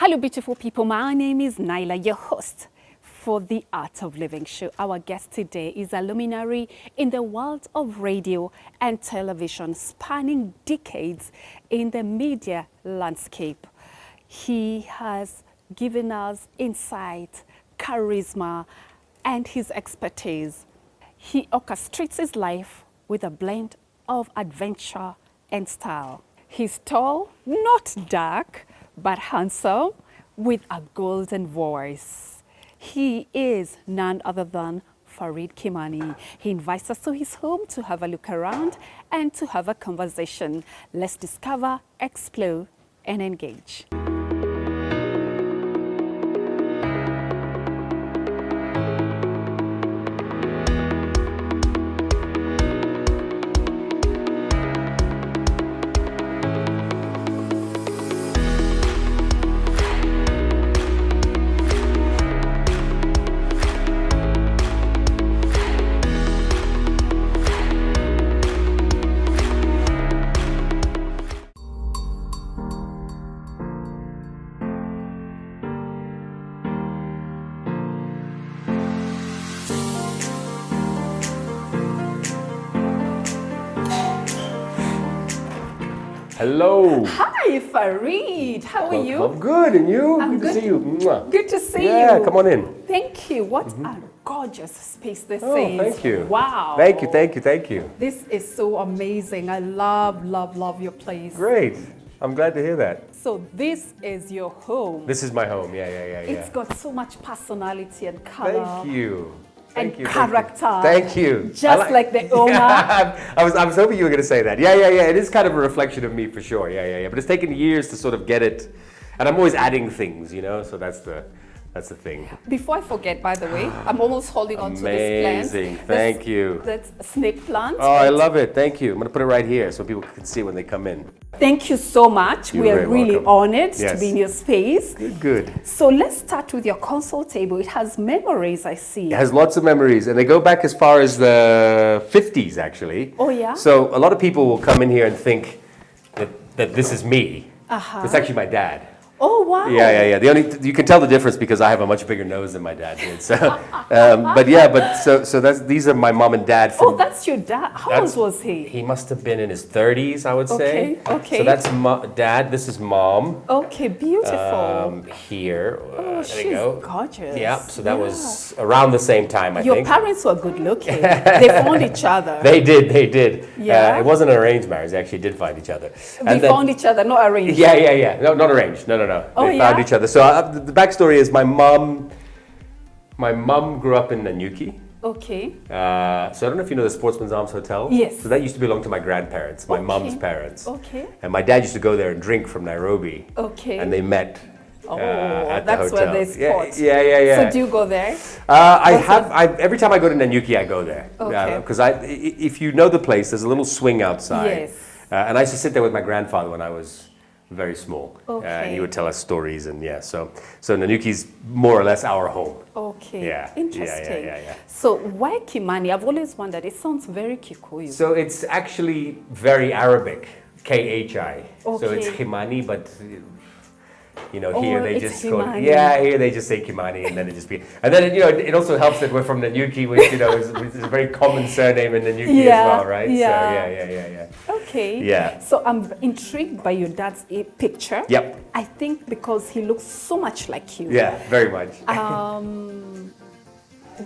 Hello, beautiful people. My name is Naila, your host for the Art of Living show. Our guest today is a luminary in the world of radio and television, spanning decades in the media landscape. He has given us insight, charisma, and his expertise. He orchestrates his life with a blend of adventure and style. He's tall, not dark, but handsome, with a golden voice. He is none other than Khimani. He invites us to his home to have a look around and to have a conversation. Let's discover, explore, and engage. Hello. Hi, Farid. How are you? I'm good, and you? I'm good to see you. Mwah. Good to see you. Yeah, come on in. Thank you. What a gorgeous space this is. Thank you. Wow. Thank you. This is so amazing. I love your place. Great. I'm glad to hear that. So this is your home. This is my home. Yeah. It's got so much personality and color. Thank you. And character. Thank you. Just like the owner. Yeah, I was hoping you were going to say that. Yeah. It is kind of a reflection of me for sure. Yeah. But it's taken years to sort of get it, and I'm always adding things, you know. So that's the thing. Before I forget, by the way, I'm almost holding on to this plant. Amazing. Thank you. That's a snake plant. Oh, I love it. Thank you. I'm going to put it right here so people can see it when they come in. Thank you so much. You're we are very really welcome. honored to Yes. be in your space. Good. So let's start with your console table. It has memories, I see. It has lots of memories, and they go back as far as the 50s, actually. Oh, yeah? So a lot of people will come in here and think that this is me. It's actually my dad. Oh, wow. Yeah. You can tell the difference because I have a much bigger nose than my dad did. So, so these are my mom and dad. Oh, that's your dad. How old was he? He must have been in his 30s, I would say. Okay. So that's dad. This is mom. Okay, beautiful. Here. Oh, there she's you go. gorgeous. Yeah. So that was around the same time, I Your think. parents were good looking. They found each other. They did. Yeah. It wasn't an arranged marriage. They actually did find each other. They found each other, not arranged. Yeah. No, not arranged. No. Oh, They found each other. So the backstory is my mom grew up in Nanyuki. Okay. So I don't know if you know the Sportsman's Arms Hotel. Yes. So that used to belong to my grandparents, my mom's parents. Okay. And my dad used to go there and drink from Nairobi. Okay. And they met. At that's the where hotel. they spot. Yeah. So do you go there? Every time I go to Nanyuki, I go there. Okay. Because if you know the place, there's a little swing outside. Yes. And I used to sit there with my grandfather when I was very small. Okay. And he would tell us stories, and so Nanyuki's more or less our home. Okay. Yeah. Interesting. Yeah. So why Khimani? I've always wondered. It sounds very Kikuyu. So it's actually very Arabic, Khi. So it's Okay. Khimani, but here they it's just call it, Khimani. here they just say Khimani, and then it also helps that we're from Nanyuki, which is a very common surname in Nanyuki as well, right? Yeah. So yeah. Okay. Yeah. So I'm intrigued by your dad's picture. Yep. I think because he looks so much like you. Yeah, very much.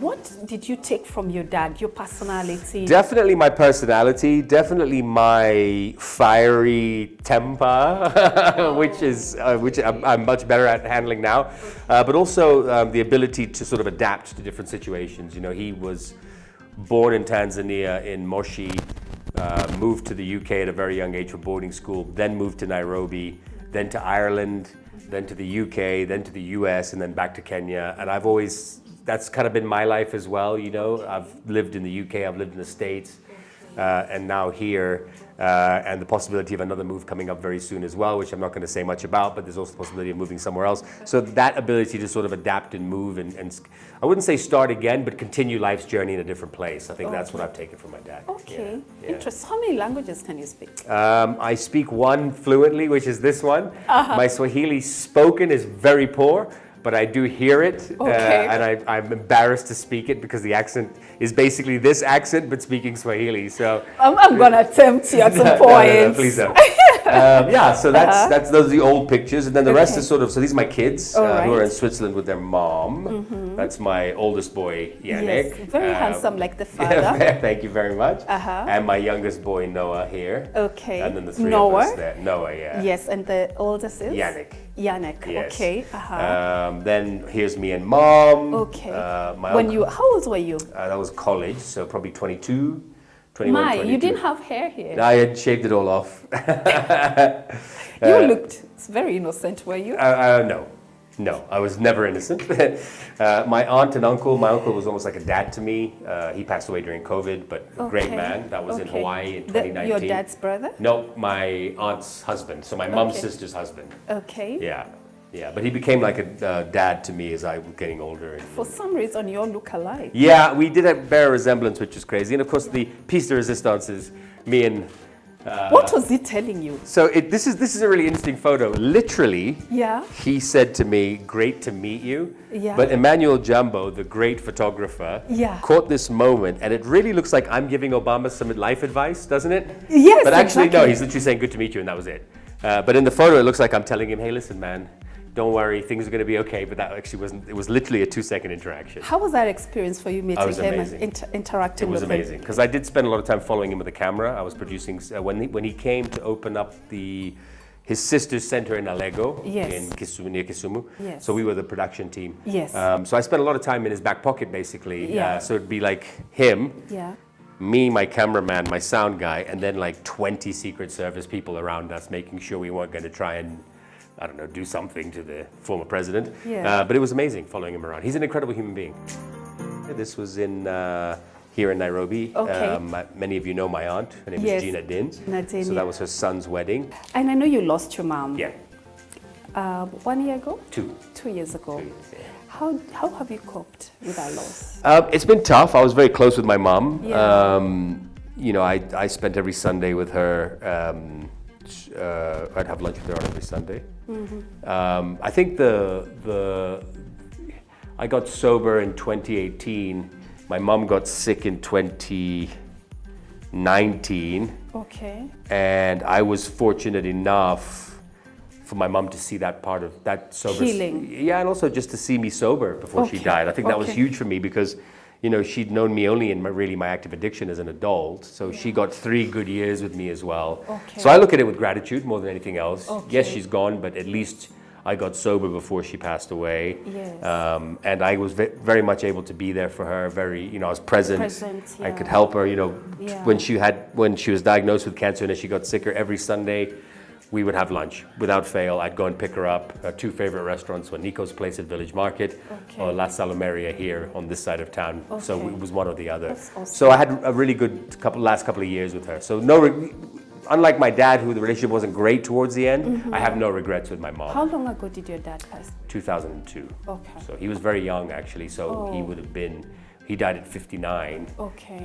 What did you take from your dad? Your personality? Definitely my personality, definitely my fiery temper, which I'm much better at handling now, but also the ability to sort of adapt to different situations. He was born in Tanzania in Moshi, moved to the UK at a very young age for boarding school, then moved to Nairobi, then to Ireland, then to the UK, then to the US, and then back to Kenya. And that's kind of been my life as well. I've lived in the UK, I've lived in the States. and now here, and the possibility of another move coming up very soon as well, which I'm not going to say much about, but there's also the possibility of moving somewhere else. So that ability to sort of adapt and move and I wouldn't say start again, but continue life's journey in a different place. I think that's what I've taken from my dad. Okay, Yeah. interesting. How many languages can you speak? I speak one fluently, which is this one. My Swahili spoken is very poor, but I do hear it, and I'm embarrassed to speak it because the accent is basically this accent, but speaking Swahili. So I'm gonna attempt you at some point. No, please don't. Yeah, so that's those are the old pictures, and then the rest is sort of. So these are my kids who are in Switzerland with their mom. That's my oldest boy, Yannick. Yes, very handsome, like the father. Thank you very much. And my youngest boy, Noah, here. Okay. And then the three of us there. Noah, yeah. Yes, and the oldest is Yannick. Yannick. Yes. Okay. Then here's me and mom. Okay. When how old were you? That was college, so probably 22, 21, 22. You didn't have hair here. I had shaved it all off. You looked very innocent, were you? No, I was never innocent. My aunt and uncle, my uncle was almost like a dad to me. He passed away during COVID, but a great man. That was in Hawaii in 2019. Your dad's brother? No, my aunt's husband. So my mom's sister's husband. Okay. Yeah, but he became like a dad to me as I was getting older. For some reason, you all look alike. Yeah, we did bear a resemblance, which is crazy. And of course, the piece de resistance is me and... what was he telling you? So this is a really interesting photo. Literally, he said to me, "Great to meet you." Yeah. But Emmanuel Jumbo, the great photographer, caught this moment, and it really looks like I'm giving Obama some life advice, doesn't it? Yes, but actually, exactly. no, he's literally saying, "Good to meet you," and that was it. But in the photo, it looks like I'm telling him, "Hey, listen, man. Don't worry, things are going to be okay." But that actually wasn't. It was literally a 2-second interaction. How was that experience for you meeting him and interacting with him? It was amazing because I did spend a lot of time following him with the camera. I was producing when he came to open up his sister's center in Alego in Kisumu, near Kisumu. Yes. So we were the production team. Yes. So I spent a lot of time in his back pocket basically. So it'd be like him. Yeah. Me, my cameraman, my sound guy, and then like 20 Secret Service people around us, making sure we weren't going to try and, I don't know, do something to the former president. Yeah. But it was amazing following him around. He's an incredible human being. This was here in Nairobi. Okay. Many of you know my aunt. Her name is Gina Din. Nadine, so that was her son's wedding. And I know you lost your mom. Yeah. 1 year ago? 2 years ago. 2 years, yeah. How have you coped with that loss? It's been tough. I was very close with my mom. Yeah. You know, I spent every Sunday with her. I'd have lunch with her on every Sunday. I think I got sober in 2018. My mom got sick in 2019. Okay. And I was fortunate enough for my mom to see that part of that sober healing. Yeah, and also just to see me sober before she died. I think that was huge for me because, you know, she'd known me only in my active addiction as an adult. So she got 3 good years with me as well. Okay. So I look at it with gratitude more than anything else. Okay. Yes, she's gone, but at least I got sober before she passed away. Yes. And I was very much able to be there for her. I was present. Yeah. I could help her, when she was diagnosed with cancer and as she got sicker, every Sunday we would have lunch without fail. I'd go and pick her up. Her 2 favorite restaurants were Nico's Place at Village Market or La Salomeria here on this side of town. Okay. So it was one or the other. That's awesome. So I had a really good last couple of years with her. So unlike my dad, who the relationship wasn't great towards the end, I have no regrets with my mom. How long ago did your dad pass? 2002. Okay. So he was very young actually. So he died at 59. Okay.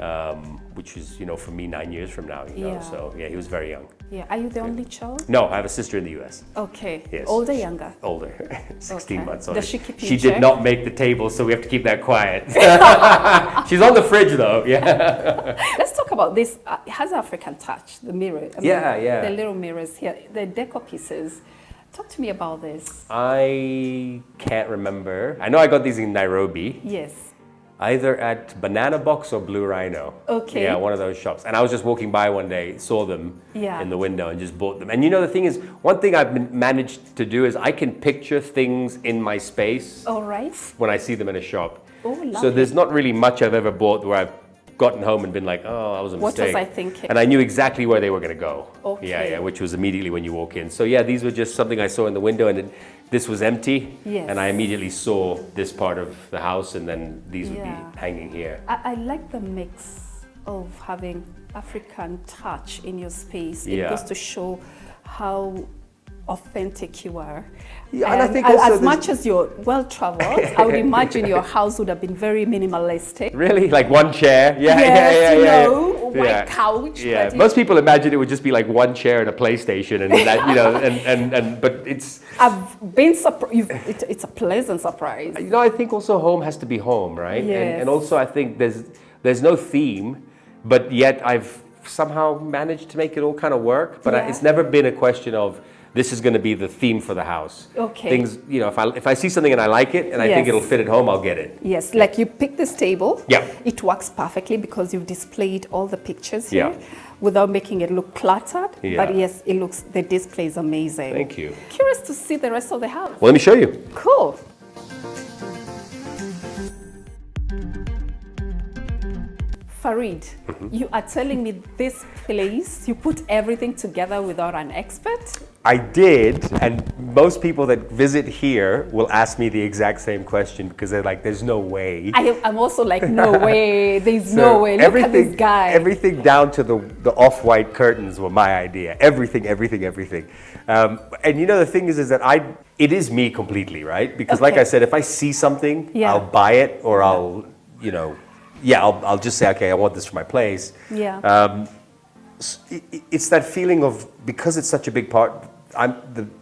Which is, for me 9 years from now. Yeah. So yeah, he was very young. Yeah. Are you the only child? No, I have a sister in the US. Okay. Yes. Older, younger? Older, 16 months older. Does she keep you She in did check? not make the table, so we have to keep that quiet. She's on the fridge though, yeah. Let's talk about this. It has African touch, the mirror. Yeah. The little mirrors here, the decor pieces. Talk to me about this. I can't remember. I know I got these in Nairobi. Yes. Either at Banana Box or Blue Rhino. Okay. Yeah, one of those shops. And I was just walking by one day, saw them in the window and just bought them. And the thing is, one thing I've managed to do is I can picture things in my space All right. when I see them in a shop. Oh, lovely. So there's not really much I've ever bought where I've gotten home and been like, oh, that was a mistake. What was I thinking? And I knew exactly where they were going to go. Okay. Yeah, which was immediately when you walk in. So yeah, these were just something I saw in the window and this was empty. Yes. And I immediately saw this part of the house and then these would be hanging here. I like the mix of having African touch in your space. It Yeah. goes to show how authentic you are. Yeah, and I think also as there's- much as you're well traveled, I would imagine your house would have been very minimalistic. Really? Like one chair? Yeah, Yes, yeah. white couch. Yeah, but most people imagine it would just be like one chair and a PlayStation, and that, you know, and but it's. I've been surprised. It's a pleasant surprise. You know, I think also home has to be home, right? Yes. And also I think there's no theme, but yet I've somehow managed to make it all kind of work. But Yeah. it's never been a question of this is going to be the theme for the house. Okay. Things, you know, if I see something and I like it and I think Yes. it'll fit at home, I'll get it. Yes, like you pick this table. Yeah. It works perfectly because you've displayed all the pictures here Yeah. without making it look cluttered. Yeah. But yes, the display is amazing. Thank you. Curious to see the rest of the house. Well, let me show you. Cool. Farid, you are telling me this place, you put everything together without an expert? I did, and most people that visit here will ask me the exact same question because they're like, "There's no way." I'm also like, no way, there's So no way. Look at this guy. Everything down to the off-white curtains were my idea. Everything. And you know, the thing is that it is me completely, right? Because like Okay. I said, if I see something, Yeah. I'll buy it, or I'll I'll just say, okay, I want this for my place. Yeah. It's that feeling of, because it's such a big part,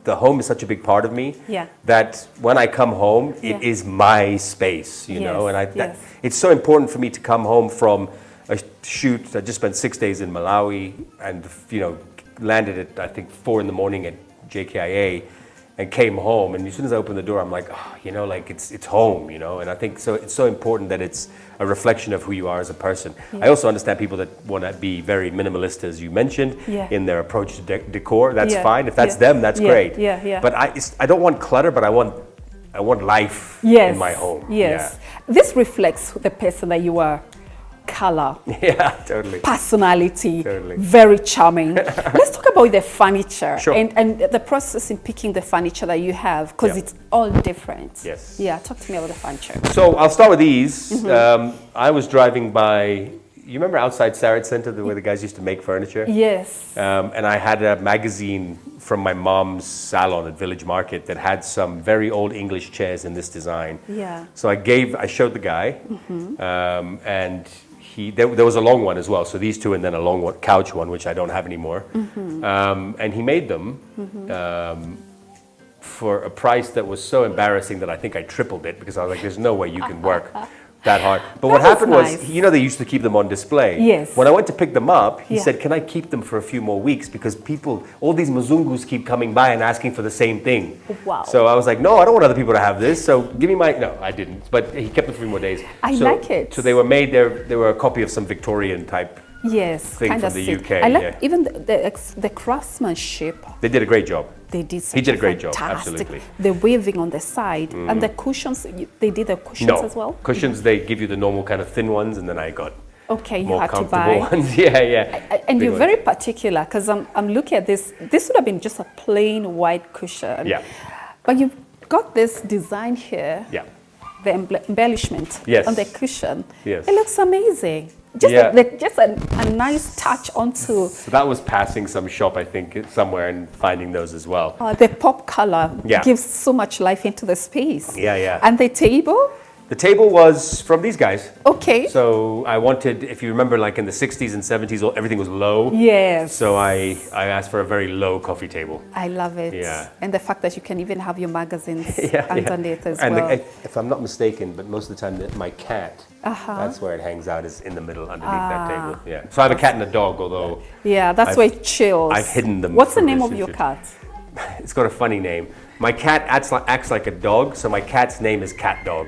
the home is such a big part of me, Yeah. that when I come home, it Yeah. is my space, you know, Yes, and yes. it's so important for me to come home from a shoot. I just spent 6 days in Malawi and, you know, landed at, I think, 4 in the morning at JKIA and came home. And as soon as I opened the door, I'm like, oh, you know, like it's home, you know, and I think so it's so important that it's a reflection of who you are as a person. I also understand people that want to be very minimalist, as you mentioned, Yeah. in their approach to decor. That's Yeah, fine. If that's yeah, them, that's yeah, great. yeah. But I don't want clutter, but I want life Yes. in my home. Yes. This reflects the person that you are. Color, Yeah, totally. personality, Totally. very charming. Let's talk about the furniture Sure. and the process in picking the furniture that you have, because Yeah. it's all different. Yes. Yeah, talk to me about the furniture. So I'll start with these. Mm-hmm. I was driving by, you remember outside Sarit Center, where the guys used to make furniture? Yes. And I had a magazine from my mom's salon at Village Market that had some very old English chairs in this design. Yeah. So I showed the guy, and there was a long one as well. So these two, and then a long one, couch one, which I don't have anymore. And he made them for a price that was so embarrassing that I think I tripled it, because I was like, "There's no way you can work that hard." But what That was happened was, nice. you know, they used to keep them on display. Yes. When I went to pick them up, he Yeah. said, "Can I keep them for a few more weeks? Because all these Mzungus keep coming by and asking for the same thing." Wow. So I was like, "No, I don't want other people to have this. So give me no, I didn't." But he kept them for a few more days. I So- like it. So they were made. They were a copy of some Victorian type. Yes. Thing kind from of the sick. UK, I like yeah. even the craftsmanship. They did a great job. They did. He did a great job, fantastic. absolutely. The weaving on the side and the cushions. They did the cushions No as well. cushions. They give you the normal kind of thin ones, and then I got Okay, you more had to comfortable buy. ones. Yeah. And Big you're ones. very particular, because I'm looking at this. This would have been just a plain white cushion. Yeah. But you've got this design here, Yeah. the embellishment Yes. on the cushion. Yes. It looks amazing. Just, Yeah. just a nice touch onto So that was passing some shop, I think, somewhere, and finding those as well. the pop color. Yeah. Gives so much life into the space. Yeah. And the table? The table was from these guys. Okay. So I wanted, if you remember, like in the 60s and 70s, everything was low. Yes. So I asked for a very low coffee table. I love it. Yeah. And the fact that you can even have your magazines Yeah. underneath as And well. if I'm not mistaken, but most of the time, my cat, that's where it hangs out, is in the middle underneath that table. Yeah. So I have a cat and a dog, although Yeah, that's I've- where it chills. I've hidden them What's the for name this of your issue. cat? it's got a funny name. My cat acts like a dog, so my cat's name is Cat Dog.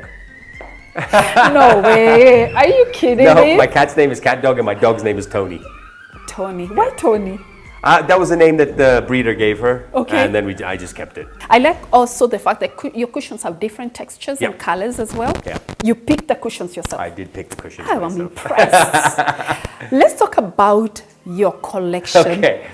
No way. Are you kidding No, me? my cat's name is Cat Dog, and my dog's name is Tony. Tony. Why Tony? That was the name that the breeder gave her, Okay. and then I just kept it. I like also the fact that your cushions have different textures Yeah. and colors as well. Yeah. You pick the cushions yourself. I did pick the cushions I'm myself. impressed. Let's talk about your collection. Okay.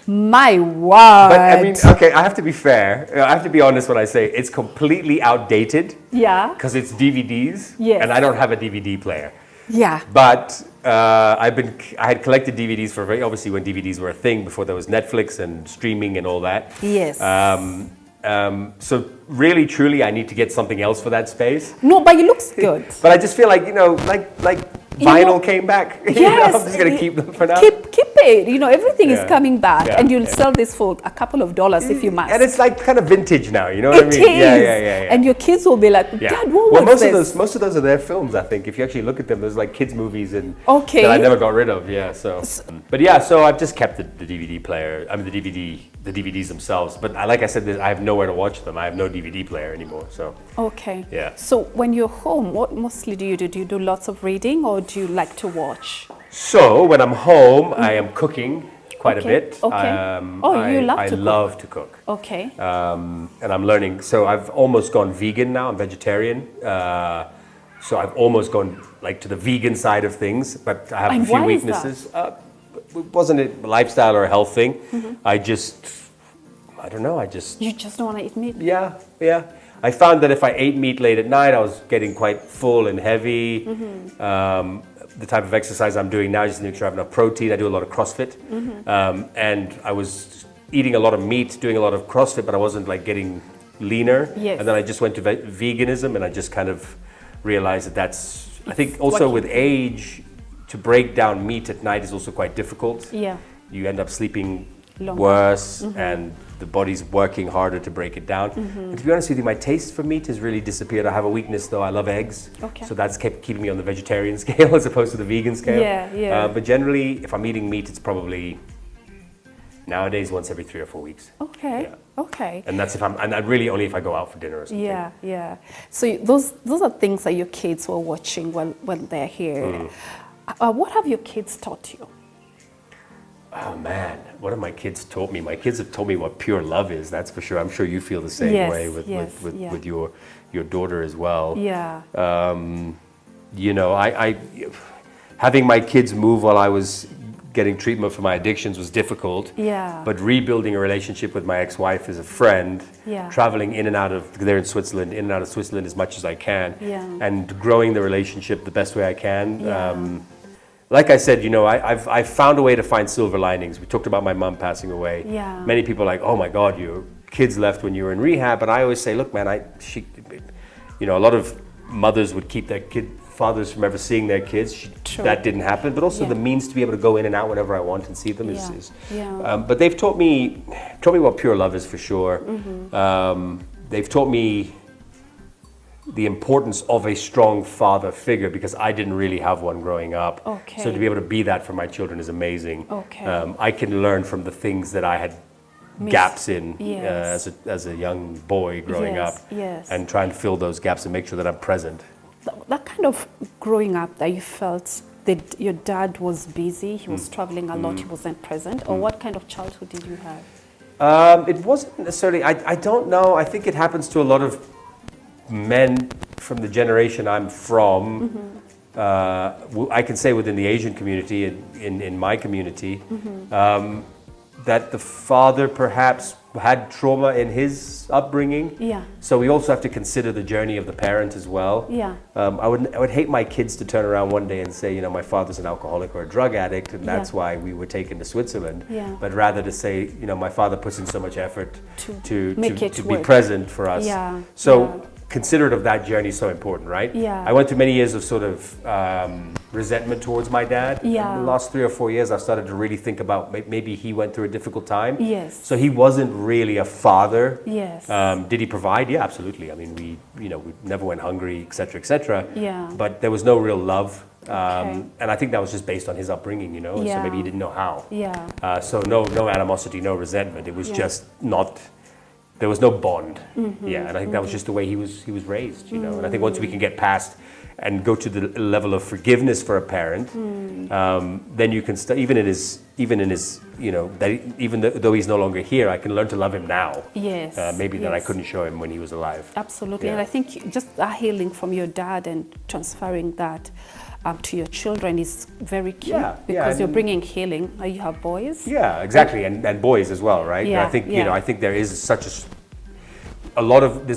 My word. But I mean, okay, I have to be fair. I have to be honest when I say it's completely outdated Yeah. because it's DVDs, Yes. and I don't have a DVD player. Yeah. But I had collected DVDs for obviously when DVDs were a thing before there was Netflix and streaming and all that. Yes. So really, truly, I need to get something else for that space. No, but it looks good. But I just feel like, like vinyl came back. Yes. I'm just going to keep them for now. Keep it. Everything is coming back, Yeah. and you'll sell this for a couple of dollars if you must. And it's like kind of vintage now, you know what I mean? It is. Yeah. And your kids will be like, Yeah. Dad, what well, was this? most of those are their films, I think. If you actually look at them, there's like kids' movies and Okay. that I never got rid of. Yeah. So, but yeah, so I've just kept the DVD player. I mean, the DVDs themselves. But like I said, I have nowhere to watch them. I have no DVD player anymore. So. Okay. Yeah. So when you're home, what mostly do you do? Do you do lots of reading, or do you like to watch? So when I'm home, I am cooking quite a bit. Okay. You love I to cook. love to cook. Okay. And I'm learning. So I've almost gone vegan now. I'm vegetarian. So I've almost gone like to the vegan side of things, but I have And a few why is that? weaknesses. Wasn't it a lifestyle or a health thing? I don't know. You just don't want to eat meat? Yeah. I found that if I ate meat late at night, I was getting quite full and heavy. The type of exercise I'm doing now, I just need to make sure I have enough protein. I do a lot of CrossFit. And I was eating a lot of meat, doing a lot of CrossFit, but I wasn't like getting leaner. Yes. And then I just went to veganism, and I just kind of realized that's, I think also with age, to break down meat at night is also quite difficult. Yeah. You end up sleeping Longer. worse, and the body's working harder to break it down. And to be honest with you, my taste for meat has really disappeared. I have a weakness though, I love eggs. Okay. So that's kept keeping me on the vegetarian scale as opposed to the vegan scale. Yeah. But generally, if I'm eating meat, it's probably nowadays once every 3 or 4 weeks. Okay. Yeah. Okay. And that's really only if I go out for dinner or something. Yeah. So those are things that your kids were watching when they're here. What have your kids taught you? Oh man, what have my kids taught me? My kids have taught me what pure love is, that's for sure. I'm sure you feel the same Yes, way with your daughter as well. Yeah. I having my kids move while I was getting treatment for my addictions was difficult. Yeah. But rebuilding a relationship with my ex-wife as a friend, Yeah. traveling in and out of, they're in Switzerland, in and out of Switzerland as much as I can, Yeah. and growing the relationship the best way I can. Yeah. Like I said, I've found a way to find silver linings. We talked about my mom passing away. Yeah. Many people are like, oh my God, your kids left when you were in rehab. And I always say, look, man, a lot of mothers would keep their fathers from ever seeing their kids. True. That didn't happen. But also Yeah. the means to be able to go in and out whenever I want and see them Yeah. is. Yeah. But they've taught me what pure love is for sure. They've taught me the importance of a strong father figure because I didn't really have one growing up. Okay. So to be able to be that for my children is amazing. Okay. I can learn from the things that I had gaps in Yes. as a young boy growing Yes, up, yes. and try and fill those gaps and make sure that I'm present. That kind of growing up that you felt that your dad was busy, he was traveling a lot, he wasn't present, or what kind of childhood did you have? It wasn't necessarily, I don't know, I think it happens to a lot of men from the generation I'm from. I can say within the Asian community, in my community, that the father perhaps had trauma in his upbringing. Yeah. So we also have to consider the journey of the parent as well. Yeah. I would hate my kids to turn around one day and say, my father's an alcoholic or a drug addict, and that's Yeah. why we were taken to Switzerland. Yeah. But rather to say, my father puts in so much effort to make it be work. present for us. Yeah. So Yeah. considerate of that journey is so important, right? Yeah. I went through many years of sort of resentment towards my dad. Yeah. In the last 3 or 4 years, I've started to really think about maybe he went through a difficult time. Yes. So he wasn't really a father. Yes. Did he provide? Yeah, absolutely. I mean, we never went hungry, et cetera, et cetera. Yeah. But there was no real love. Okay. And I think that was just based on his upbringing, So Yeah. maybe he didn't know how. Yeah. So no animosity, no resentment. It was Yeah. just not. There was no bond. Yeah, and I think that was just the way he was raised, And I think once we can get past and go to the level of forgiveness for a parent, then you can even in his though he's no longer here, I can learn to love him now. Yes. Maybe that I yes. couldn't show him when he was alive. Absolutely. Yeah. And I think just that healing from your dad and transferring that to your children is very key. Yeah, because you're and- bringing healing. You have boys. Yeah, exactly, and boys as well, right? Yeah, I think yeah. I think there is there's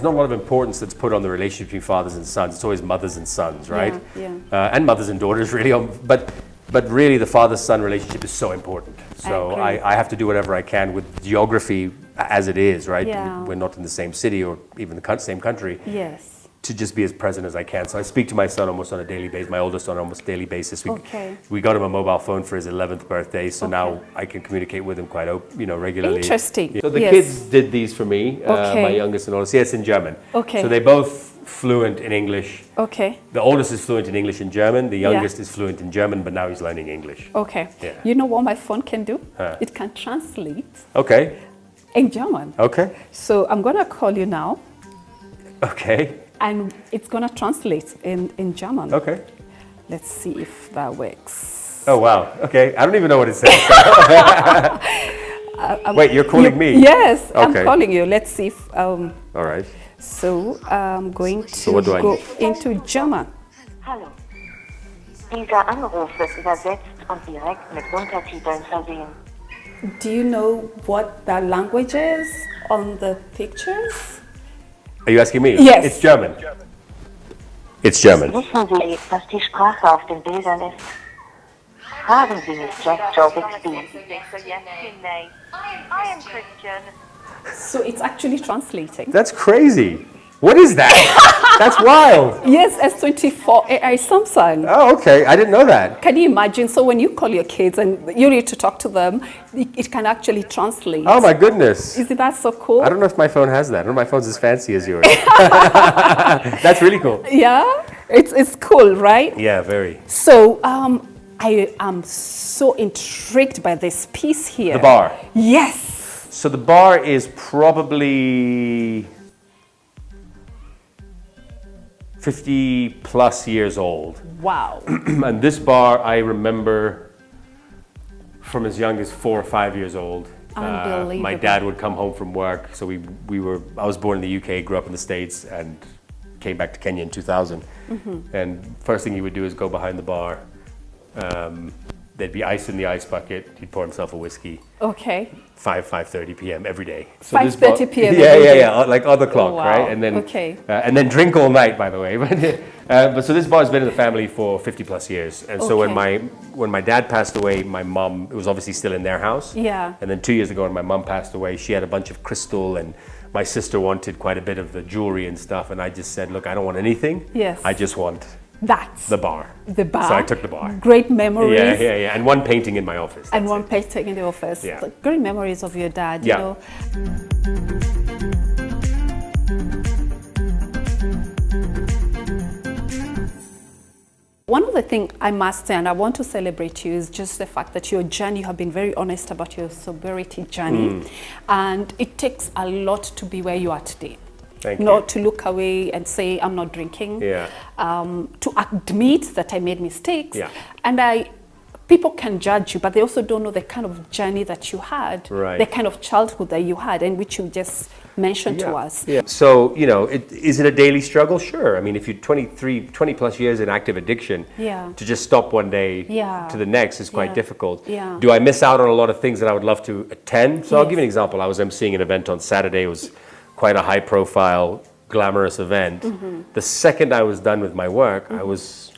not a lot of importance that's put on the relationship between fathers and sons. It's always mothers and sons, right? Yeah. And mothers and daughters, really. But But really, the father-son relationship is so important. So agree. I have to do whatever I can with geography as it is, right? Yeah. We're not in the same city or even the same country. Yes. To just be as present as I can. So I speak to my son almost on a daily basis, my oldest son on almost daily basis. We got him a mobile phone for his 11th birthday, so now I can communicate with him quite regularly. Interesting. So the Yes. kids did these for me, Okay. my youngest and oldest. Yes, in German. Okay. So they both fluent in English. Okay. The oldest is fluent in English and German. The youngest is fluent in German, but now he's learning English. Okay. Yeah. You know what my phone can do? Huh. It can translate Okay. in German. Okay. So I'm going to call you now, Okay. and it's going to translate in German. Okay. Let's see if that works. Oh, wow. Okay. I don't even know what it says. Wait, you're calling me? Yes, I'm Okay. calling you. Let's see if... All right. So I'm going to what do I go need? into German. Hallo. Dieser Anruf wird übersetzt und direkt mit Untertiteln versehen. Do you know what the language is on the pictures? Are you asking me? Yes. It's German. It's German. Wissen Sie, was die Sprache auf den Bildern ist? Fragen Sie mich, Jack Joe Bixby. I am Christian. So it's actually translating. That's crazy. What is that? That's wild. Yes, S24 AI Samsung. Oh, okay. I didn't know that. Can you imagine? So when you call your kids and you need to talk to them, it can actually translate. Oh, my goodness. Isn't that so cool? I don't know if my phone has that. I don't know if my phone's as fancy as yours. That's really cool. Yeah, it's cool, right? Yeah, very. So I am so intrigued by this piece here. The bar. Yes. So the bar is probably 50 plus years old. Wow. And this bar I remember from as young as 4 or 5 years old. Unbelievable. My dad would come home from work. So I was born in the UK, grew up in the States, and came back to Kenya in 2000. And first thing he would do is go behind the bar. There'd be ice in the ice bucket. He'd pour himself a whiskey. Okay. 5:30 p.m. every day. 5:30 p.m. Yeah, every yeah, day. yeah. Like on the clock, Oh, wow. right? And then Okay. and then drink all night, by the way. But so this bar has been in the family for 50 plus years. And so Okay. when my dad passed away, my mom, it was obviously still in their house. Yeah. And then 2 years ago, when my mom passed away, she had a bunch of crystal, and my sister wanted quite a bit of the jewelry and stuff. And I just said, look, I don't want anything. Yes. I just want That's the bar. the bar. So I took the bar. Great memories. Yeah, yeah, yeah. And one painting in my office. And That's one it. painting in the office. Yeah. The great memories of your dad, Yeah. you know. One of the things I must say, and I want to celebrate you, is just the fact that your journey, you have been very honest about your sobriety journey. And it takes a lot to be where you are today. Thank you. Not to look away and say, I'm not drinking. Yeah. To admit that I made mistakes. Yeah. And people can judge you, but they also don't know the kind of journey that you had, Right. the kind of childhood that you had, and which you just mentioned to us. Yeah. So, is it a daily struggle? Sure. I mean, if you're 20 plus years in active addiction, Yeah. to just stop one day Yeah. to the next is quite Yeah. difficult. Yeah. Do I miss out on a lot of things that I would love to attend? So I'll Yes. give you an example. I was emceeing an event on Saturday. It was quite a high profile, glamorous event. The second I was done with my work, I was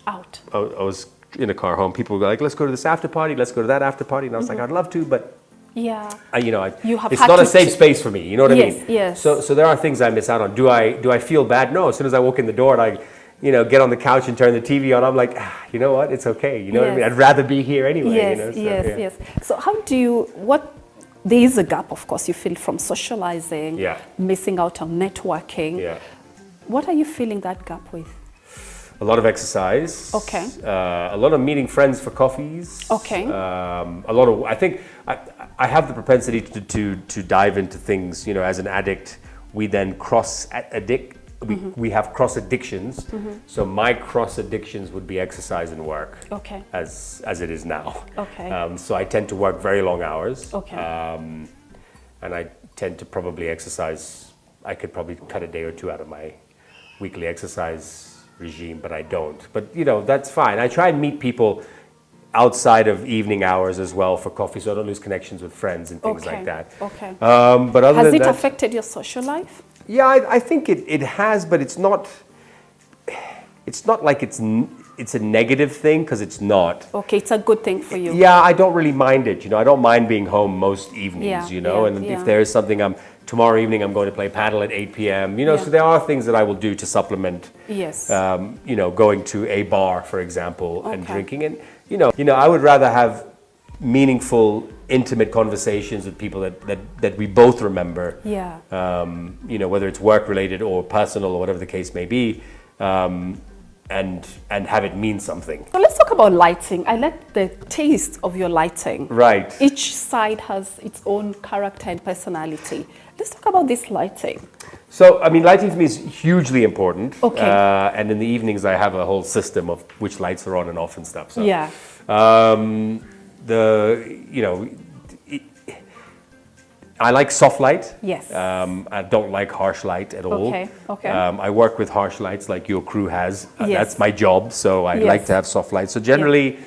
in a car home. People were like, let's go to this after party, let's go to that after party. And I was like, I'd love to, but Yeah. You have it's had not to a safe space for me. You know what I Yes, mean? yes. So there are things I miss out on. Do I feel bad? No. As soon as I walk in the door and I, get on the couch and turn the TV on, I'm like, you know what? It's okay. You know what I mean? Yes. I'd rather be here anyway. Yes, So, yes, yeah. yes. So how do you, there is a gap, of course, you feel from socializing, Yeah. missing out on networking. Yeah. What are you filling that gap with? A lot of exercise. Okay. A lot of meeting friends for coffees. Okay. I think I have the propensity to dive into things. As an addict, we then cross addict. We have cross addictions. So my cross addictions would be exercise and work. Okay. As it is now. Okay. So I tend to work very long hours. Okay. And I tend to probably exercise. I could probably cut a day or two out of my weekly exercise regime, but I don't. But that's fine. I try and meet people outside of evening hours as well for coffee, so I don't lose connections with friends and things like that. Okay. But other Has than it that, affected your social life? yeah, I think it has, but it's not like it's it's a negative thing because it's not. Okay, it's a good thing for you. Yeah, I don't really mind it. I don't mind being home most evenings. Yeah, And yeah. if there is something, tomorrow evening I'm going to play paddle at 8 p.m. So there are things that I will do to supplement. Yes. Going to a bar, for example, and Okay. drinking. And I would rather have meaningful, intimate conversations with people that we both remember. Yeah. Whether it's work related or personal or whatever the case may be, and have it mean something. So let's talk about lighting. I like the taste of your lighting. Right. Each side has its own character and personality. Let's talk about this lighting. So, lighting for me is hugely important. Okay. And in the evenings, I have a whole system of which lights are on and off and stuff. So, Yeah. I like soft light. Yes. I don't like harsh light at all. Okay, okay. I work with harsh lights like your crew has. Yes. That's my job, so I Yes. like to have soft light. So generally,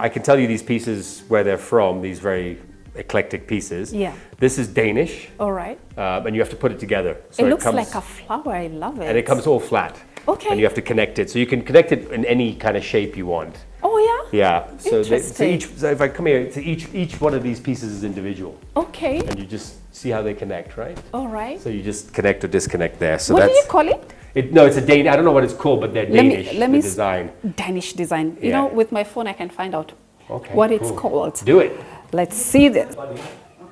I can tell you these pieces where they're from, these very eclectic pieces. Yeah. This is Danish, All right. and you have to put it together. So It looks comes, like a flower. I love it. and it comes all flat. Okay. And you have to connect it. So you can connect it in any kind of shape you want. Oh, yeah? Yeah. So, Interesting. so if I come here, so each one of these pieces is individual, Okay. and you just see how they connect, right? All right. So you just connect or disconnect there. So What do that's you call it? No, it's a Danish. I don't know what it's called, but they're Danish. Let me the design. Danish design. Yeah. With my phone I can find out Okay, what it's cool. called. Do it. Let's see this.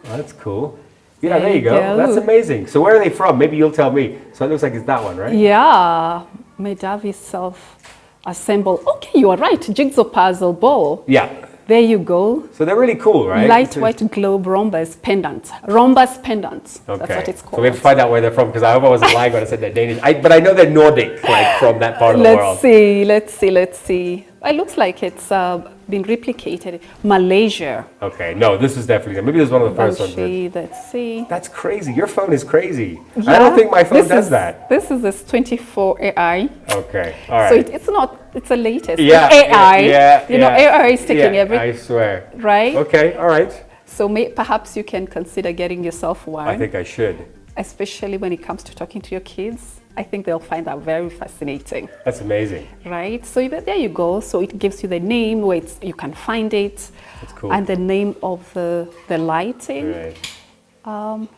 That's cool. Yeah, there you go. go. That's amazing. So where are they from? Maybe you'll tell me. So it looks like it's that one, right? Yeah. Medavi self-assemble. Okay, you are right. Jigsaw puzzle ball. Yeah. There you go. So they're really cool, right? Light white globe rhombus pendant. Rhombus pendant. Okay. That's what it's called. So we have to find out where they're from because I hope I wasn't lying when I said they're Danish. But I know they're Nordic, like from that part of the world. Let's see. It looks like it's been replicated. Malaysia. Okay. No, this is definitely. Maybe this is one of the first ones. Let's see. That's crazy. Your phone is crazy. Yeah, I don't think my phone this does is- that. This is this 24 AI. Okay. All right. So it's not, it's the latest. Yeah, It's AI. yeah. AI is taking everything, I swear. right? Okay, all right. So perhaps you can consider getting yourself one, I think I should. especially when it comes to talking to your kids. I think they'll find that very fascinating, That's amazing. right? So there you go. So it gives you the name where you can find it, That's cool. and the name of the lighting, Right.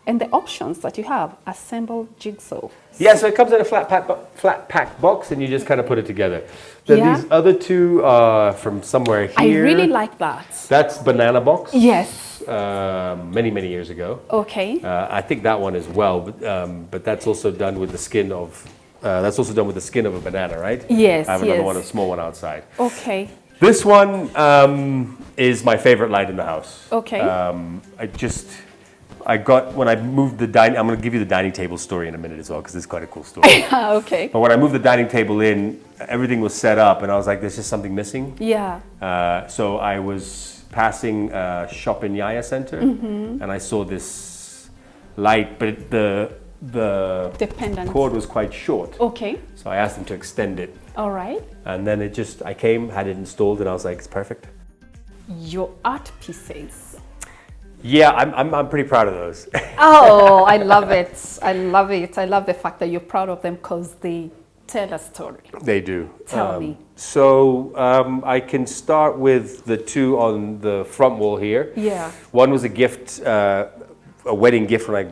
and the options that you have. Assemble jigsaw. Yeah, so it comes in a flat pack box, and you just kind of put it together. Then Yeah. these other two are from somewhere here. I really like that. That's banana box. Yes. Many years ago. Okay. I think that one as well, but that's also done with the skin of. That's also done with the skin of a banana, right? Yes, I have another yes. one, a small one outside. Okay. This one is my favorite light in the house. Okay. I got when I moved the dining. I'm going to give you the dining table story in a minute as well because it's quite a cool story. Okay. But when I moved the dining table in, everything was set up, and I was like, "There's just something missing." Yeah. So I was passing a shop in Yaya Center, Mm-hmm. and I saw this light, but the Dependent. cord was quite short. Okay. So I asked them to extend it, All right. and then I came, had it installed, and I was like, "It's perfect." Your art pieces. Yeah, I'm pretty proud of those. Oh, I love it. I love it. I love the fact that you're proud of them because they tell a story. They do. Tell me. So I can start with the two on the front wall here. Yeah. One was a gift, a wedding gift when I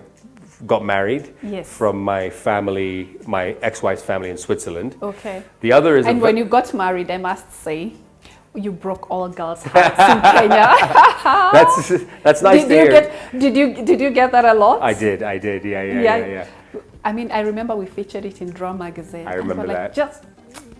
got married. Yes. From my family, my ex-wife's family in Switzerland. Okay. The other is And when you got married, I must say, you broke all girls' hearts in Kenya. that's nice to hear. Did you get that a lot? I did. Yeah. I mean, I remember we featured it in Drum magazine. I remember and we're that.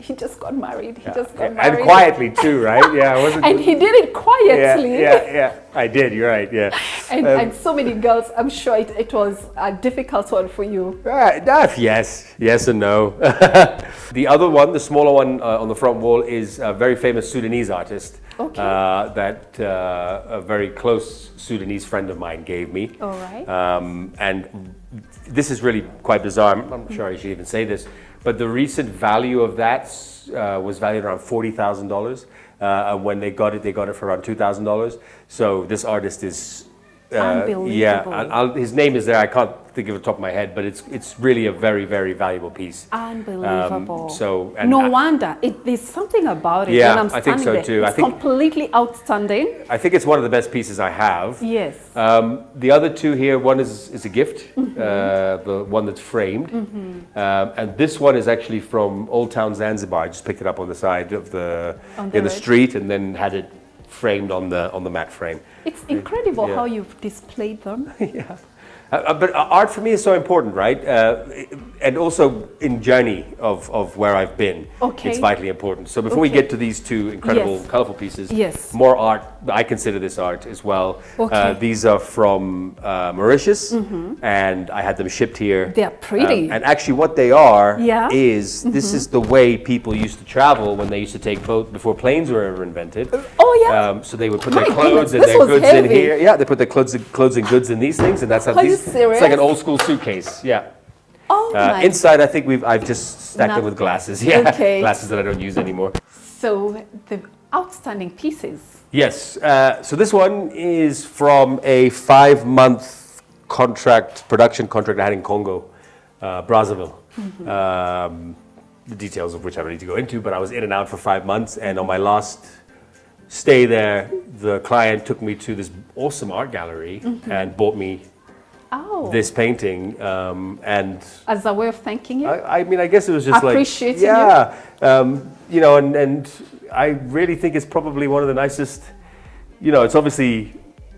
He just got married. He just got And married. quietly too, right? Yeah, I wasn't. And he did it quietly. Yeah. I did. You're right. Yeah. And so many girls, I'm sure it was a difficult one for you. Yes and no. The other one, the smaller one on the front wall, is a very famous Sudanese artist. Okay. That a very close Sudanese friend of mine gave me. All right. And this is really quite bizarre. I'm sure I should even say this, but the recent value of that was valued around $40,000. When they got it for around $2,000. So this artist is Unbelievable. yeah. His name is there. I can't think of it off the top of my head, but it's really a very, very valuable piece. Unbelievable. And no wonder. There's something about it Yeah, when I'm I standing think so there. too. It's I think- completely outstanding. I think it's one of the best pieces I have. Yes. The other two here, one is a gift, the one that's framed, and this one is actually from Old Town Zanzibar. I just picked it up on the side of the road. street, and then had it framed on the matte frame. It's incredible Yeah. how you've displayed them. Yeah. But art for me is so important, right? And also in journey of where I've been, Okay. it's vitally important. So before we Okay. get to these two incredible, Yes. colorful pieces, Yes. more art. I consider this art as well. Okay. These are from Mauritius, and I had them shipped here. They're pretty. And actually, what they are Yeah. is this is the way people used to travel when they used to take boat before planes were ever invented. Oh, yeah. So they would put My their clothes goodness, and this their was goods in heavy. here. Yeah, they put their clothes and goods in these things, and that's how Are you these. It's like an serious? old school suitcase. Yeah. Oh, my. Inside, I think I've just stacked them with Nothing. glasses. Yeah, Okay. glasses that I don't use anymore. So the outstanding pieces. Yes. So this one is from a 5-month production contract I had in Congo, Brazzaville. The details of which I don't need to go into, but I was in and out for 5 months, and on my last stay there, the client took me to this awesome art gallery and bought me Oh. this painting, and As a way of thanking you? I mean, I guess it was just Appreciating like, you know, and I really think it's probably one of the nicest, you know, it's obviously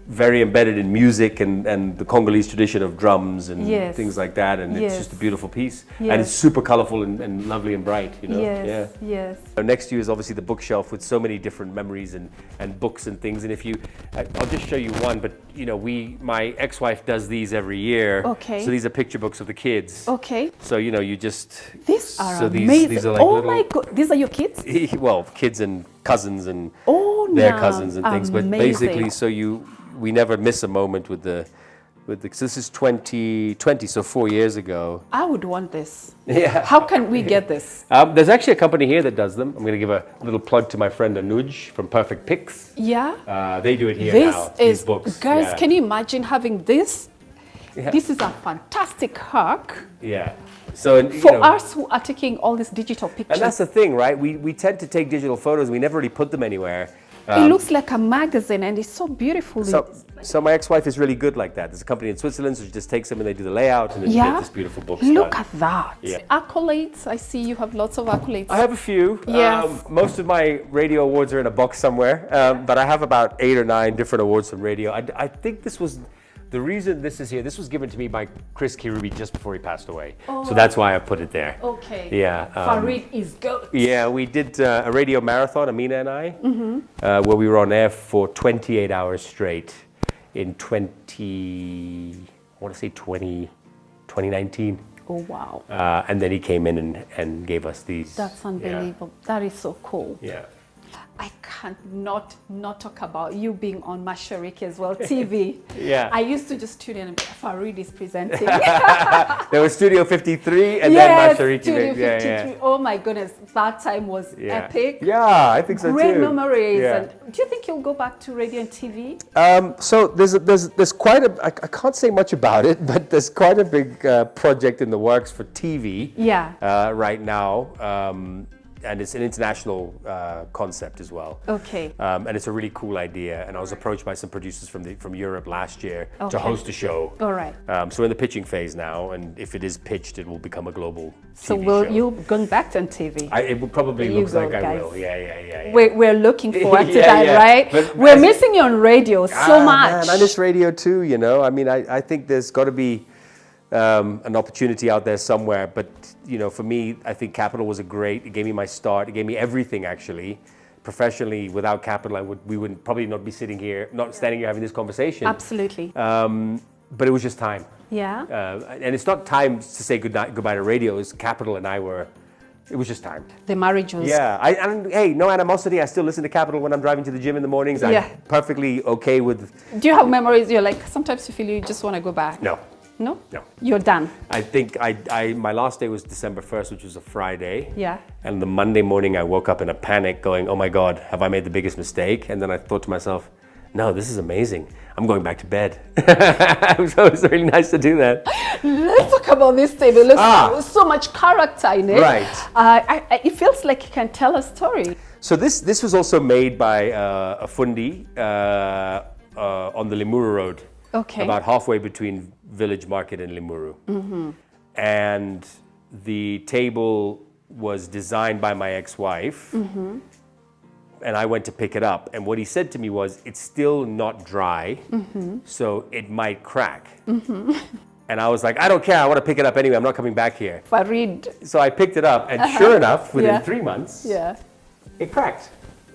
very embedded in music and the Congolese tradition of drums and Yes. things like that, and it's Yes. just a beautiful piece, Yes. and it's super colorful and lovely and bright, you know. Yes, yes. Next to you is obviously the bookshelf with so many different memories and books and things. And if you, I'll just show you one, but you know, my ex-wife does these every year. Okay. So these are picture books of the kids. Okay. So you know, you just These are so amazing. These are like oh little, my God. These are your kids? well, kids and cousins and Oh, their no. cousins and things. But Amazing. basically, so we never miss a moment with the. So this is 2020, so 4 years ago. I would want this. Yeah. How can we get this? There's actually a company here that does them. I'm going to give a little plug to my friend Anuj from Perfect Pics. Yeah. They do it here This now. is, These books. guys, yeah. can you imagine having this? Yeah. This is a fantastic hack Yeah. So and, you for know, us who are taking all these digital pictures. and that's the thing, right? We tend to take digital photos. We never really put them anywhere. It looks like a magazine and it's so beautiful. So my ex-wife is really good like that. There's a company in Switzerland, so she just takes them and they do the layout and then you Yeah. get this beautiful book. Look done. at that. Yeah. Accolades. I see you have lots of accolades. I have a few. Yes. Most of my radio awards are in a box somewhere, but I have about 8 or 9 different awards from radio. I think this was the reason this is here. This was given to me by Chris Kirubi just before he passed away, so that's why I put it there. Okay. Yeah. Farid is good. Yeah, we did a radio marathon, Amina and I, where we were on air for 28 hours straight in 2019. Oh, wow. And then he came in and gave us these. That's unbelievable. That is so cool. Yeah. I can't not talk about you being on Mashariki as well, TV. Yeah. I used to just tune in and be, Farid is presenting. There was Studio 53 and Yes, then Mashariki. Studio Yeah, 53. yeah. Oh my goodness, that time was Yeah. epic. Yeah, I think so Great too. memories. Yeah. And do you think you'll go back to radio and TV? So there's quite a, I can't say much about it, but there's quite a big project in the works for TV. Yeah. Right now. And it's an international concept as well. Okay. And it's a really cool idea. And I was approached by some producers from Europe last year to Okay. host a show. All right. So we're in the pitching phase now, and if it is pitched, it will become a global So TV will show. you going back to TV? It will probably There you looks go, like I guys. will. Yeah. We're looking forward to Yeah, that, yeah. right? But We're as- missing you on radio so much. Man, I miss radio too, you know. I mean, I think there's got to be an opportunity out there somewhere. But, you know, for me, I think Capital was it gave me my start. It gave me everything, actually. Professionally, without Capital, we would probably not be standing here having this conversation. Absolutely. But it was just time. Yeah. And it's not time to say goodbye to radio. It's Capital and it was just time. The marriage was. Yeah, and hey, no animosity. I still listen to Capital when I'm driving to the gym in the mornings. Yeah. I'm perfectly okay with. Do you have memories? You're like, sometimes you feel you just want to go back. No. No? No. You're done. I think my last day was December 1st, which was a Friday. Yeah. And the Monday morning, I woke up in a panic going, oh my God, have I made the biggest mistake? And then I thought to myself, no, this is amazing. I'm going back to bed. So it's really nice to do that. Let's talk about this table. So much character in it. Right. It feels like you can tell a story. So this was also made by a fundi on the Limuru Road. Okay. About halfway between Village Market and Limuru. And the table was designed by my ex-wife. And I went to pick it up. And what he said to me was, it's still not dry, so it might crack. And I was like, I don't care, I want to pick it up anyway, I'm not coming back here. Farid. So I picked it up, and sure enough, within 3 months, it cracked.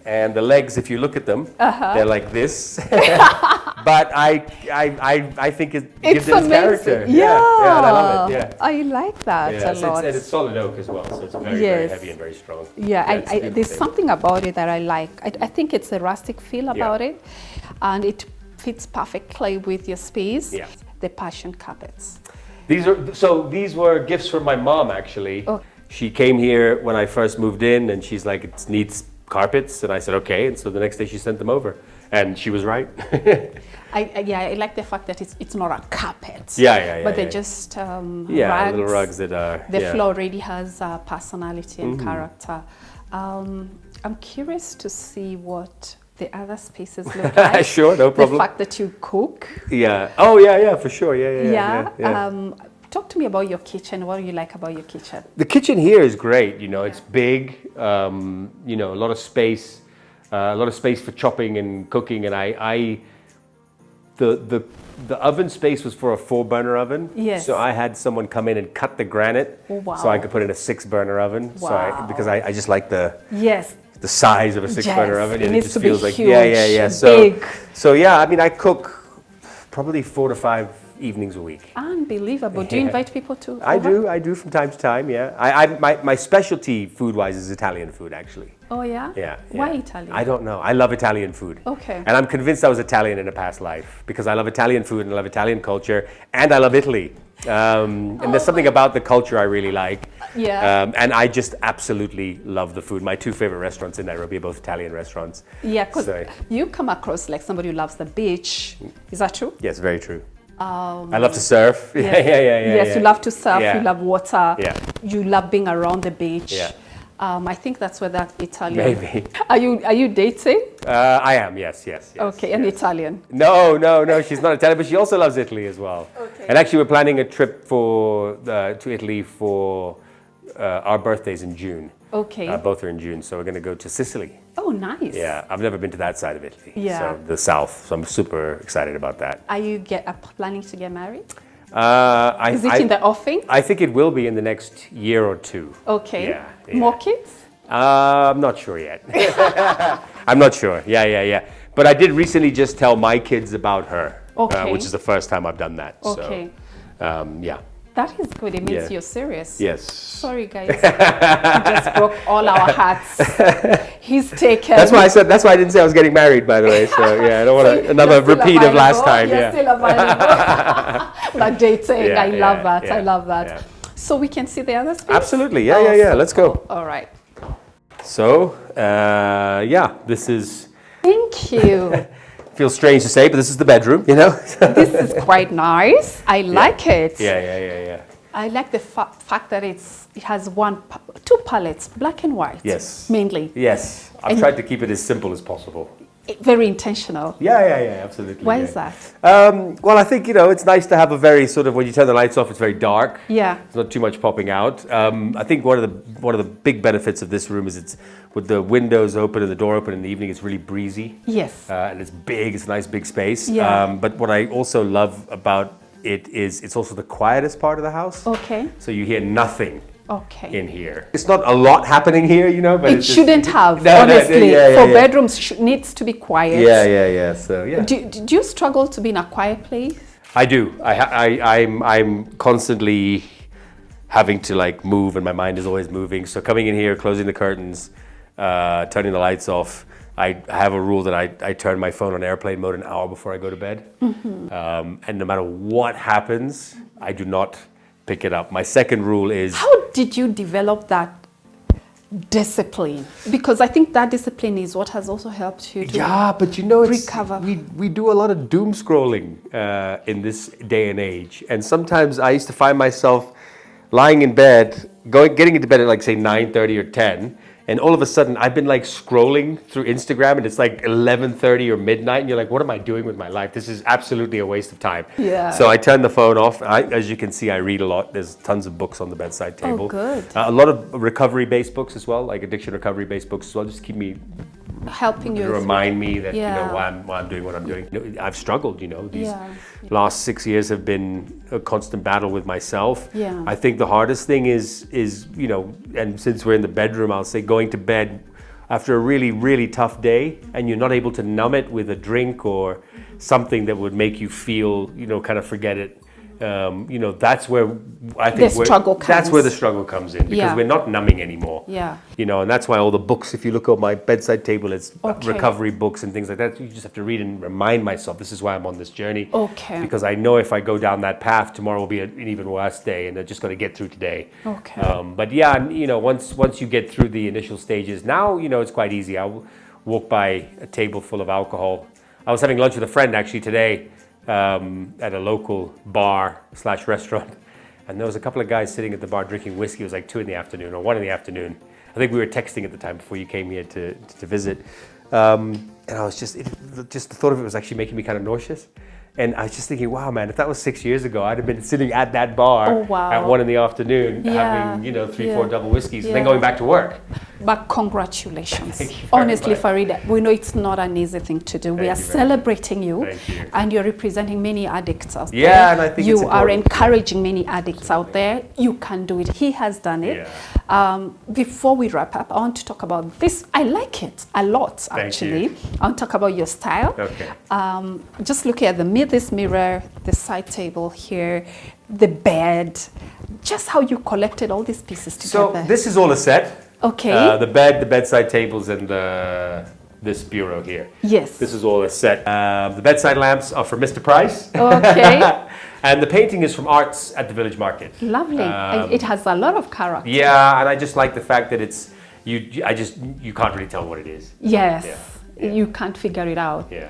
And the legs, if you look at them, they're like this. But I think it gives it its character. Yeah, and I love it. Yeah, I like that a lot. And it's solid oak as well, so it's very heavy and very strong. There's something about it that I like. I think it's a rustic feel about it, and it fits perfectly with your space. Yeah. The passion carpets. These were gifts from my mom, actually. She came here when I first moved in, and she's like, it needs carpets, and I said okay, and so the next day she sent them over, and she was right. I like the fact that it's not a carpet. But they're just rugs. Little rugs that are. The floor already has personality and character. I'm curious to see what the other spaces look like. Sure, no problem. The fact that you cook. Yeah. Oh yeah, for sure. Yeah. Talk to me about your kitchen. What do you like about your kitchen? The kitchen here is great. You know, it's big. You know, a lot of space for chopping and cooking. And the oven space was for a 4-burner oven. Yes. So I had someone come in and cut the granite, so I could put in a 6-burner oven. Wow. Because I just like the size of a 6-burner oven. It needs just to feels be like huge, big. So yeah, I mean, I cook probably 4 to 5 evenings a week. Unbelievable. Do you invite people to? I do from time to time. Yeah, my specialty food-wise is Italian food, actually. Oh yeah? Yeah. Why Italian? I don't know. I love Italian food. Okay. And I'm convinced I was Italian in a past life because I love Italian food and I love Italian culture and I love Italy. And there's something about the culture I really like. Yeah. And I just absolutely love the food. My 2 favorite restaurants in Nairobi are both Italian restaurants. Yeah, because you come across like somebody who loves the beach. Is that true? Yes, very true. I love to surf. Yes, you love to surf. You love water. Yeah. You love being around the beach. Yeah. I think that's where that Italian. Maybe. Are you dating? I am. Yes. Okay, and Italian. No, she's not Italian, but she also loves Italy as well. Okay. And actually, we're planning a trip to Italy for our birthdays in June. Okay. Both are in June, so we're going to go to Sicily. Oh, nice. Yeah, I've never been to that side of Italy. Yeah. So the south. So I'm super excited about that. Are you planning to get married? Is it in the offing? I think it will be in the next year or 2. Okay. Yeah. More kids? I'm not sure yet. I'm not sure. Yeah. But I did recently just tell my kids about her, which is the first time I've done that. Okay. So, yeah. That is good. It means you're serious. Yes. Sorry, guys. He just broke all our hearts. He's taken. That's why I didn't say I was getting married, by the way. So yeah, I don't want another repeat of last time. You're still available. But dating, I love that. I love that. Yeah. So we can see the other space? Absolutely. Yeah. Let's go. Cool. All right. So, this is... Thank you. Feels strange to say, but this is the bedroom, you know? This is quite nice. I like it. Yeah. I like the fact that it has 2 palettes, black and white. Yes. Mainly. Yes. I've tried to keep it as simple as possible. Very intentional. Yeah, absolutely. Why is that? Well, I think, it's nice to have a very sort of, when you turn the lights off, it's very dark. Yeah. There's not too much popping out. I think one of the big benefits of this room is it's with the windows open and the door open in the evening, it's really breezy. Yes. And it's big, it's a nice big space. Yeah. But what I also love about it is it's also the quietest part of the house. Okay. So you hear nothing. Okay. In here. It's not a lot happening here, but it shouldn't have, no, honestly. Yeah. Bedrooms needs to be quiet. Yeah. So yeah. Do you struggle to be in a quiet place? I do. I'm constantly having to move, and my mind is always moving. So coming in here, closing the curtains, turning the lights off. I have a rule that I turn my phone on airplane mode an hour before I go to bed. Mm-hmm. And no matter what happens, I do not pick it up. My second rule is... How did you develop that Discipline, because I think that discipline is what has also helped you to but you know, recover. We do a lot of doom scrolling in this day and age, and sometimes I used to find myself lying in bed, getting into bed at like say 9:30 or 10, and all of a sudden I've been like scrolling through Instagram, and it's like 11:30 or midnight, and you're like, what am I doing with my life? This is absolutely a waste of time. Yeah. So I turn the phone off. As you can see, I read a lot. There's tons of books on the bedside table. Oh, good. A lot of recovery-based books as well, like addiction recovery-based books as well. Just keep me helping you remind me that Yeah. you know why I'm doing what I'm doing. You know, I've struggled. You know, these Yeah. last 6 years have been a constant battle with myself. Yeah. I think the hardest thing is you know, and since we're in the bedroom, I'll say going to bed after a really tough day, and you're not able to numb it with a drink or something that would make you feel, you know, kind of forget it. You know, that's where I think The struggle that's comes. where the struggle comes in, because Yeah. we're not numbing anymore. Yeah. You know, and that's why all the books, if you look at my bedside table, it's Okay. recovery books and things like that. You just have to read and remind myself, this is why I'm on this journey. Okay. Because I know if I go down that path, tomorrow will be an even worse day, and I just got to get through today. Okay. But yeah, and, you know, once you get through the initial stages, now, you know, it's quite easy. I'll walk by a table full of alcohol. I was having lunch with a friend actually today, at a local bar/restaurant, and there was a couple of guys sitting at the bar drinking whiskey. It was like 2 in the afternoon or 1 in the afternoon. I think we were texting at the time before you came here to visit, and I was just the thought of it was actually making me kind of nauseous. And I was just thinking, wow, man, if that was 6 years ago, I'd have been sitting at that bar Oh, wow. at 1 in the afternoon, Yeah. having, you know, 3, Yeah. 4 double whiskeys, and then Yeah. going back to work. But congratulations. Thank you very Honestly, much. Farida, we know it's not an easy thing to do. We Thank are you very celebrating you, Thank you. and you're representing many addicts out there. Yeah, and I think you it's are important. encouraging many addicts out there. You can do it. He has done it. Before we wrap up, I want to talk about this. I like it a lot, Thank actually. you. I want to talk about your style. Okay. Just looking at this mirror, the side table here, the bed, just how you collected all these pieces So together. this is all a set. Okay. The bed, the bedside tables, and this bureau here. Yes. This is all a set. The bedside lamps are from Mr. Price. Okay. And the painting is from Arts at the Village Market. Lovely. It has a lot of character. Yeah, and I just like the fact that it's you can't really tell what it is. Yes. Yeah. You can't figure it out. Yeah.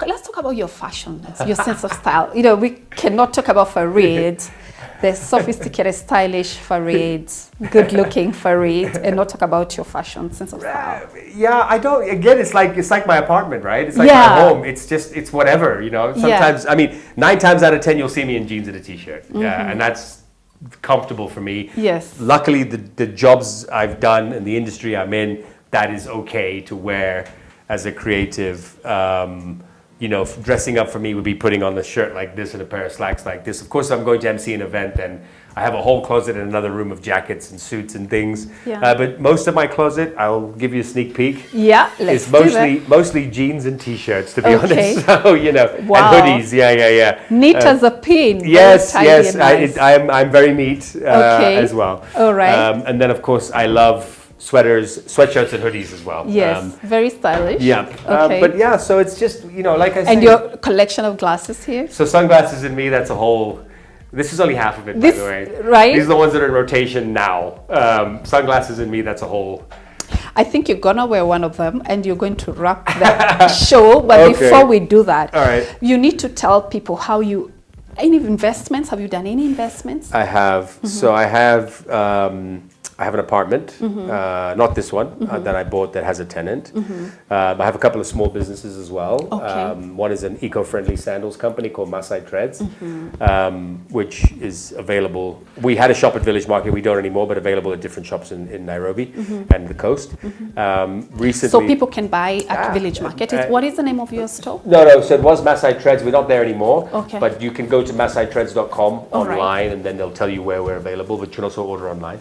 Let's talk about your fashion, your sense of style. You know, we cannot talk about Farid, the sophisticated, stylish Farid, good-looking Farid, and not talk about your fashion, sense of style. Yeah, I don't. Again, it's like my apartment, right? It's like Yeah. my home. It's whatever, you know. Sometimes, I mean, 9 times out of 10, you'll see me in jeans and a t-shirt. Yeah, and that's comfortable for me. Yes. Luckily, the jobs I've done and the industry I'm in, that is okay to wear as a creative. You know, dressing up for me would be putting on a shirt like this and a pair of slacks like this. Of course, if I'm going to MC an event, then I have a whole closet in another room of jackets and suits and things. Yeah. But most of my closet, I'll give you a sneak peek. Yeah, let's It's do that. mostly jeans and t-shirts, to be Okay. honest. So, you know, Wow. and hoodies. Yeah. Neat as a pin. very Yes, tidy yes. and nice. I'm very neat Okay. as well. All right. And then, of course, I love sweatshirts and hoodies as well. Yes, very stylish. Yeah. Okay. But yeah, so it's just, you know, like I said. And your collection of glasses here? So sunglasses and me, that's a whole. This is only half of it, This- by the way. right? These are the ones that are in rotation now. Sunglasses and me, that's a whole. I think you're gonna wear one of them and you're going to wrap the show. But Okay. before we do that, All right. you need to tell people how any investments, have you done any investments? I have. Mm-hmm. So I have an apartment, not this one, that I bought that has a tenant. I have a couple of small businesses as well. Okay. One is an eco-friendly sandals company called Masai Treads, which is available. We had a shop at Village Market, we don't anymore, but available at different shops in Nairobi and the coast. Recently, So people can buy at Ah, Village Market. What is the name of your store? No, so it was Masai Treads. We're not there anymore. Okay. But you can go to masaitreads.com All right. online, and then they'll tell you where we're available. But you can also order online.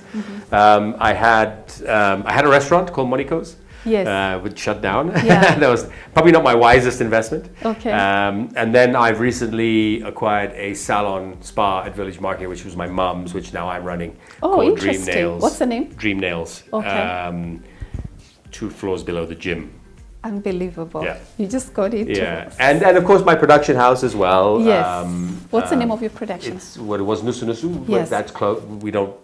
I had a restaurant called Monico's. Yes. Which shut down. Yeah. That was probably not my wisest investment. Okay. And then I've recently acquired a salon spa at Village Market, which was my mum's, which now I'm running. Oh, called interesting. Dream Nails. What's the name? Dream Nails. Okay. 2 floors below the gym. Unbelievable. Yeah. You just got it. Yeah, and of course my production house as well. Yes. What's the name of your production? It's what it was, Nusu Nusu, but Yes. that's closed. We don't.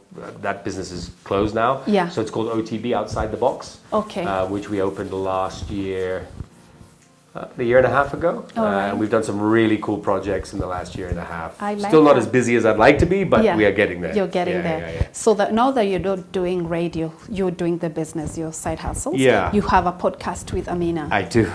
That business is closed now. Yeah. So it's called OTB, Outside the Box. Okay. Which we opened last year, a year and a half ago. All right. And we've done some really cool projects in the last year and a half. I like Still not that. as busy as I'd like to be, but we are getting there. You're getting Yeah, there. yeah, yeah. So that now that you're not doing radio, you're doing the business, your side hustles. Yeah. You have a podcast with Amina. I do.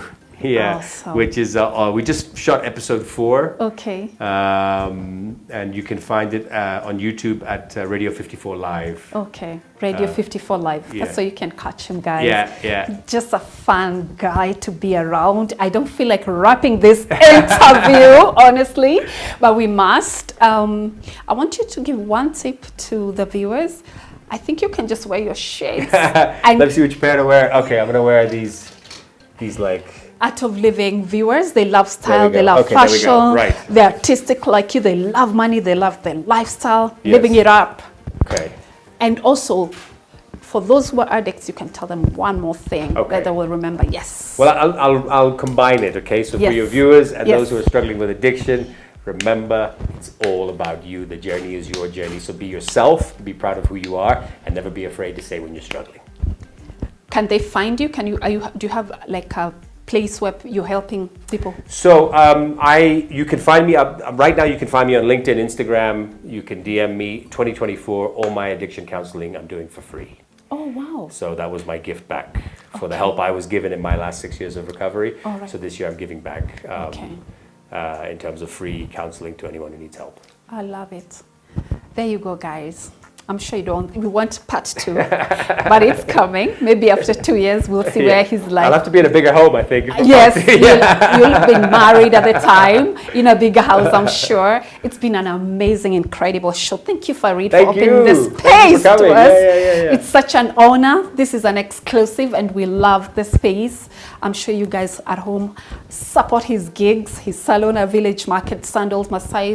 Yeah, Awesome. which is we just shot episode 4. Okay. And you can find it on YouTube at Radio 54 Live. Okay. Radio 54 Live. yeah. That's so you can catch him, guys. Yeah. Just a fun guy to be around. I don't feel like wrapping this interview, honestly, but we must. I want you to give one tip to the viewers. I think you can just wear your shades. And Let's see which pair to wear. Okay, I'm gonna wear these like. Art of Living viewers, they love style, go. they love Okay, there we go. fashion, Right. they're artistic like you, they love money, they love their lifestyle, Yes. living it up. Okay. And also, for those who are addicts, you can tell them one more thing Okay. that they will remember. Yes. Well, I'll combine it. Okay, so for Yes. your viewers and Yes. those who are struggling with addiction, remember it's all about you. The journey is your journey. So be yourself, be proud of who you are, and never be afraid to say when you're struggling. Can they find you? Do you have like a place where you're helping people? So you can find me right now. You can find me on LinkedIn, Instagram. You can DM me. 2024, all my addiction counseling I'm doing for free. Oh, wow. So that was my gift back for the help I was given in my last 6 years of recovery. All right. So this year I'm giving back Okay. in terms of free counseling to anyone who needs help. I love it. There you go, guys. I'm sure we want part 2, but it's coming. Maybe after 2 years, we'll see where he's like. I'll have to be in a bigger home, I think. Yes, you'll be married at the time, in a bigger house, I'm sure. It's been an amazing, incredible show. Thank you, Farid, for opening this space to us. Yeah. It's such an honor. This is an exclusive, and we love the space. I'm sure you guys at home support his gigs, his salon at Village Market, Sandals, Masai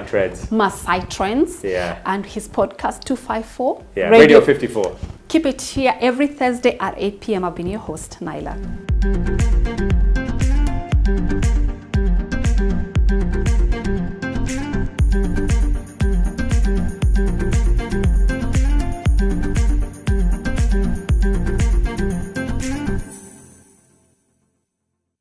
Trends. Masai Trends, Yeah. and his podcast 254. Yeah, Radio 54. Keep it here every Thursday at 8 p.m. I've been your host, Naila.